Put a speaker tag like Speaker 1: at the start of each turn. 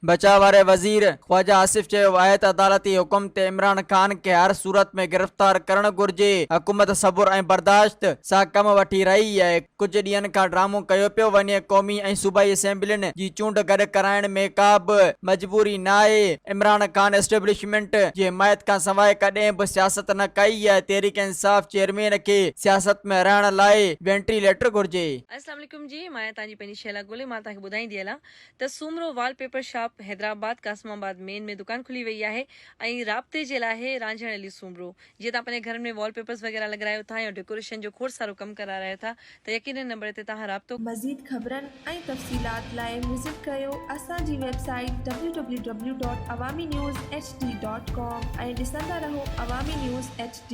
Speaker 1: बचाव वारे वज़ीर ख्वाजा आसिफ चयो आहे त अदालती हुकुम ते इमरान ख़ान खे हर सूरत में गिरफ़्तार करणु घुर्जे। हुकूमत सबुर ऐं बर्दाश्त सां कम वठी रही आहे। कुझु ॾींहंनि खां ड्रामो कयो पियो वञे। क़ौमी ऐं सूबाई असेंबलियुनि जी चूंड गॾु कराइण में का बि मजबूरी न आहे। इमरान ख़ान एस्टेब्लिशमेंट जी हिमायत खां सवाइ कॾहिं बि सियासत न कई आहे। तहरीक इंसाफ़ चेयरमैन खे सियासत में रहण लाइ वेंटिलेटर घुर्जे।
Speaker 2: अस्सलाम वालेकुम जी, मां तव्हांजी पंहिंजी शैला गोले मां तव्हांखे ॿुधाईंदी हलां त Soomro wallpaper shop Hyderabad Qasimabad main में दुकान खुली वई आहे ऐं राब्ते जे लाइ रांझण अली सूमरो। जीअं तव्हां पंहिंजे घर में वॉलपेपर्स वग़ैरह लॻारायो था या डेकोरेशन जो खोड़ सारो कमु करारायो था त यकीनन नंबर ते तव्हां राब्तो।
Speaker 3: मज़ीद ख़बरनि ऐं तफ़सीलात लाइ विज़िट कयो असांजी वेबसाइट www.awamiNewsHD.com ऐं ॾिसंदा रहो अवामी न्यूज़ HD।